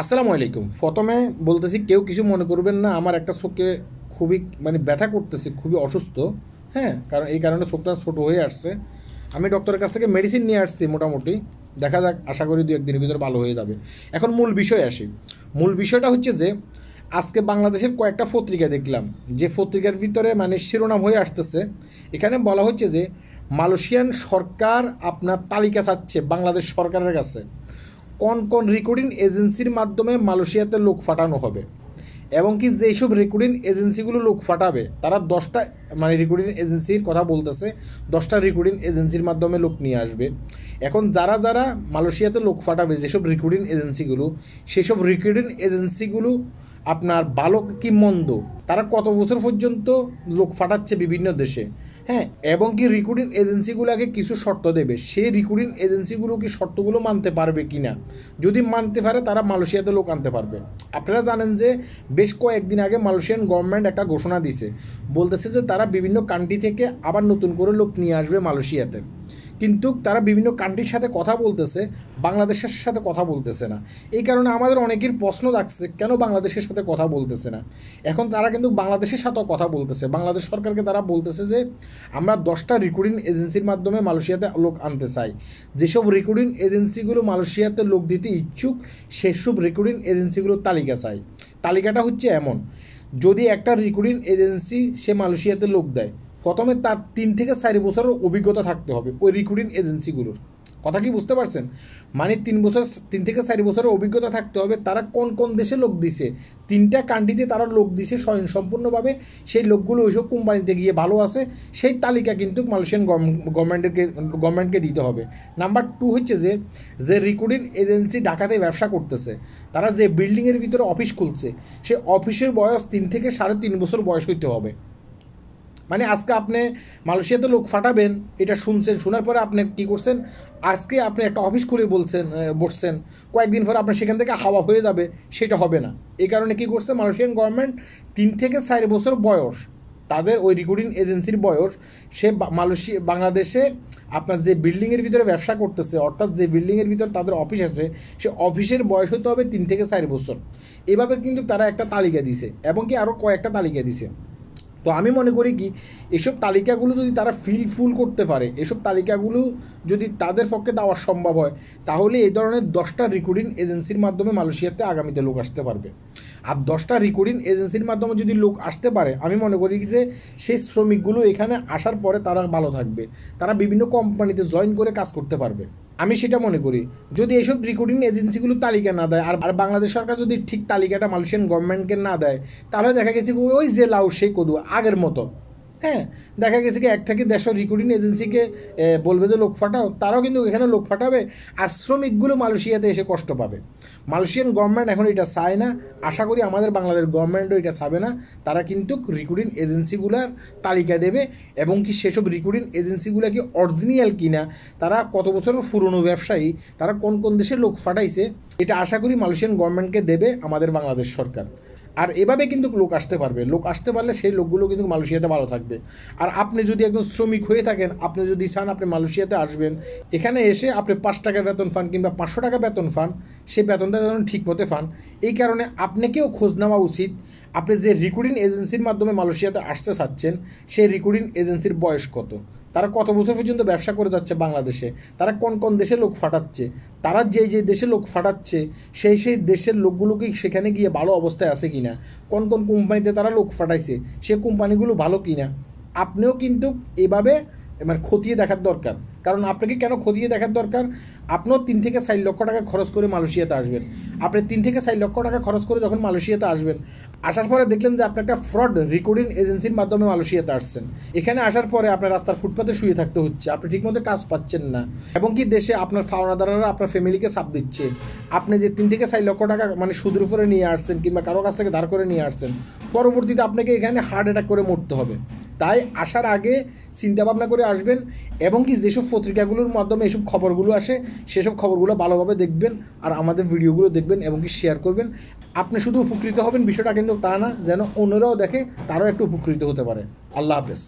আসসালামু আলাইকুম। প্রথমে বলতেছি কেউ কিছু মনে করবেন না, আমার একটা চোখে খুবই ব্যথা করতেছে, খুবই অসুস্থ। হ্যাঁ, কারণ এই কারণে চোখটা ছোট হয়ে আসছে। আমি ডক্টরের কাছ থেকে মেডিসিন নিয়ে আসছি মোটামুটি, দেখা যাক, আশা করি 2-1 দিনের ভিতরে ভালো হয়ে যাবে। এখন মূল বিষয় আসি। মূল বিষয়টা হচ্ছে যে আজকে বাংলাদেশের কয়েকটা পত্রিকা দেখলাম, যে পত্রিকার ভিতরে শিরোনাম হয়ে আসতেছে। এখানে বলা হচ্ছে যে মালয়েশিয়ান সরকার আপনার তালিকা চাচ্ছে বাংলাদেশ সরকারের কাছে কোন কোন রেকর্ডিং এজেন্সির মাধ্যমে মালয়েশিয়াতে লোক ফাটানো হবে, এবং কি যেসব রেকর্ডিং এজেন্সিগুলো লোক ফাটাবে তারা 10টা রেকর্ডিং এজেন্সির কথা বলতেছে, 10টা রেকর্ডিং এজেন্সির মাধ্যমে লোক নিয়ে আসবে। এখন যারা যারা মালয়েশিয়াতে লোক ফাটাবে, যেসব রেকর্ডিং এজেন্সিগুলো, সেসব রেকর্ডিং এজেন্সিগুলো আপনার ভালো কি মন্দ, তারা কত বছর পর্যন্ত লোক ফাটাচ্ছে বিভিন্ন দেশে। হ্যাঁ, এবং কি রেকর্ডিং এজেন্সিগুলোকে কিছু শর্ত দেবে, সেই রেকর্ডিং এজেন্সিগুলো কি শর্তগুলো মানতে পারবে কি না। যদি মানতে পারে তারা মালয়েশিয়াতে লোক আনতে পারবে। আপনারা জানেন যে বেশ কয়েকদিন আগে মালয়েশিয়ান গভর্নমেন্ট একটা ঘোষণা দিছে, বলতেছে যে তারা বিভিন্ন কান্ট্রি থেকে আবার নতুন করে লোক নিয়ে আসবে মালয়েশিয়াতে। কিন্তু তারা বিভিন্ন কান্ট্রির সাথে কথা বলতেছে, বাংলাদেশের সাথে কথা বলতেছে না। এই কারণে আমাদের অনেকের প্রশ্ন থাকছে কেন বাংলাদেশের সাথে কথা বলতেছে না। এখন তারা কিন্তু বাংলাদেশের সাথেও কথা বলতেছে, বাংলাদেশ সরকারকে তারা বলতেছে যে আমরা 10টা রেকর্ডিং এজেন্সির মাধ্যমে মালয়েশিয়াতে লোক আনতে চাই। যেসব রেকর্ডিং এজেন্সিগুলো মালয়েশিয়াতে লোক দিতে ইচ্ছুক, সেসব রেকর্ডিং এজেন্সিগুলোর তালিকা চাই। তালিকাটা হচ্ছে এমন: যদি একটা রেকর্ডিং এজেন্সি সে মালয়েশিয়াতে লোক দেয়, প্রথমে তার 3 থেকে 4 বছরের অভিজ্ঞতা থাকতে হবে ওই রিক্রুটিং এজেন্সিগুলোর। কথা কি বুঝতে পারছেন? 3 থেকে 4 বছরের অভিজ্ঞতা থাকতে হবে। তারা কোন কোন দেশে লোক দিছে, 3টা কান্ট্রিতে তারা লোক দিছে স্বয়ংসম্পূর্ণভাবে, সেই লোকগুলো ওইসব কোম্পানিতে গিয়ে ভালো আছে, সেই তালিকা কিন্তু মালয়েশিয়ান গভর্নমেন্টকে দিতে হবে। নাম্বার 2 হচ্ছে যে যে রিক্রুটিং এজেন্সি ঢাকাতে ব্যবসা করতেছে, তারা যে বিল্ডিংয়ের ভিতরে অফিস খুলছে, সে অফিসের বয়স 3 থেকে 3.5 বছর বয়স হইতে হবে। আজকে আপনি মালয়েশিয়াতে লোক ফাটাবেন, এটা শুনছেন, শোনার পরে আপনি কী করছেন, আজকে আপনি একটা অফিস খুলে বসছেন, কয়েকদিন পরে আপনার সেখান থেকে হাওয়া হয়ে যাবে, সেটা হবে না। এই কারণে কী করছে মালয়েশিয়ান গভর্নমেন্ট, 3 থেকে 4 বছর বয়স তাদের ওই রেকর্ডিং এজেন্সির বয়স, সে বাংলাদেশে আপনার যে বিল্ডিংয়ের ভিতরে ব্যবসা করতেছে, অর্থাৎ যে বিল্ডিংয়ের ভিতরে তাদের অফিস আছে, সে অফিসের বয়স হতে হবে 3 থেকে 4 বছর। এভাবে কিন্তু তারা একটা তালিকা দিছে, এবং কি আরও কয়েকটা তালিকা দিছে। তো আমি মনে করি কি, এসব তালিকাগুলো যদি তারা ফুল করতে পারে, এসব তালিকাগুলো যদি তাদের পক্ষে দেওয়া সম্ভব হয়, তাহলে এই ধরনের 10টা রেকর্ডিং এজেন্সির মাধ্যমে মালয়েশিয়াতে আগামীতে লোক আসতে পারবে। আর 10টা রেকর্ডিং এজেন্সির মাধ্যমে যদি লোক আসতে পারে, আমি মনে করি যে সেই শ্রমিকগুলো এখানে আসার পরে তারা ভালো থাকবে, তারা বিভিন্ন কোম্পানিতে জয়েন করে কাজ করতে পারবে। আমি সেটা মনে করি। যদি এইসব রেকর্ডিং এজেন্সিগুলো তালিকা না দেয়, আর বাংলাদেশ সরকার যদি ঠিক তালিকাটা মালয়েশিয়ান গভর্নমেন্টকে না দেয়, তাহলে দেখা গেছে ওই যে লাউ সেই কদু আগের মতো। হ্যাঁ, দেখা গেছে কি 1 থেকে 150 রেকর্ডিং এজেন্সিকে বলবে যে লোক ফাটাও, তারাও কিন্তু এখানে লোক ফাটাবে, আর শ্রমিকগুলো মালয়েশিয়াতে এসে কষ্ট পাবে। মালয়েশিয়ান গভর্নমেন্ট এখন এটা চায় না, আশা করি আমাদের বাংলাদেশ গভর্নমেন্টও এটা চাবে না। তারা কিন্তু রেকর্ডিং এজেন্সিগুলার তালিকা দেবে, এবং কি সেসব রেকর্ডিং এজেন্সিগুলো কি অরিজিনাল কিনা, তারা কত বছরের পুরনো ব্যবসায়ী, তারা কোন কোন দেশে লোক ফাটাইছে, এটা আশা করি মালয়েশিয়ান গভর্নমেন্টকে দেবে আমাদের বাংলাদেশ সরকার। আর এভাবে কিন্তু লোক আসতে পারবে, লোক আসতে পারলে সেই লোকগুলো কিন্তু মালয়েশিয়াতে ভালো থাকবে। আর আপনি যদি একজন শ্রমিক হয়ে থাকেন, আপনি যদি চান আপনি মালয়েশিয়াতে আসবেন, এখানে এসে আপনি 5 টাকা বেতন পান কিংবা 500 টাকা বেতন পান, সেই বেতনটা যেন ঠিক মতো পান। এই কারণে আপনাকেও খোঁজ নেওয়া উচিত, আপনি যে রেকর্ডিং এজেন্সির মাধ্যমে মালয়েশিয়াতে আসতে চাচ্ছেন, সেই রেকর্ডিং এজেন্সির বয়স কত, তারা কত বছর পর্যন্ত ব্যবসা করে যাচ্ছে বাংলাদেশে, তারা কোন কোন দেশে লোক ফাটাচ্ছে, তারা যে যে দেশে লোক ফাটাচ্ছে সেই সেই দেশের লোকগুলোকে সেখানে গিয়ে ভালো অবস্থায় আছে কিনা, কোন কোন কোম্পানিতে তারা লোক ফাটাইছে, সে কোম্পানিগুলো ভালো কিনা, আপনিও কিন্তু এভাবে খতিয়ে দেখার দরকার। কারণ আপনাকে কেন খতিয়ে দেখার দরকার, আপনিও 3 থেকে 4 লক্ষ টাকা খরচ করে মালয়েশিয়াতে আসবেন। আপনি 3 থেকে 4 লক্ষ টাকা খরচ করে যখন মালয়েশিয়াতে আসবেন, আসার পরে দেখলেন যে আপনি একটা ফ্রড রেকর্ডিং এজেন্সির মাধ্যমে মালয়েশিয়াতে আসছেন। এখানে আসার পরে আপনার রাস্তার ফুটপাতে শুয়ে থাকতে হচ্ছে, আপনি ঠিকমতো কাজ পাচ্ছেন না, এবং কি দেশে আপনার পাওনাদাররা আপনার ফ্যামিলিকে চাপ দিচ্ছে। আপনি যে 3 থেকে 4 লক্ষ টাকা সুদের উপরে নিয়ে আসছেন কিংবা কারো কাছ থেকে ধার করে নিয়ে আসছেন, পরবর্তীতে আপনাকে এখানে হার্ট অ্যাটাক করে মরতে হবে। তাই আসার আগে চিন্তা ভাবনা করে আসবেন, এবং কি যেসব পত্রিকাগুলোর মাধ্যমে এসব খবরগুলো আসে, সেসব খবরগুলো ভালোভাবে দেখবেন, আর আমাদের ভিডিওগুলো দেখবেন এবং কি শেয়ার করবেন। আপনি শুধু উপকৃত হবেন বিষয়টা কিন্তু তা না, যেন অন্যরাও দেখে, তারাও একটু উপকৃত হতে পারে। আল্লাহ হাফেজ।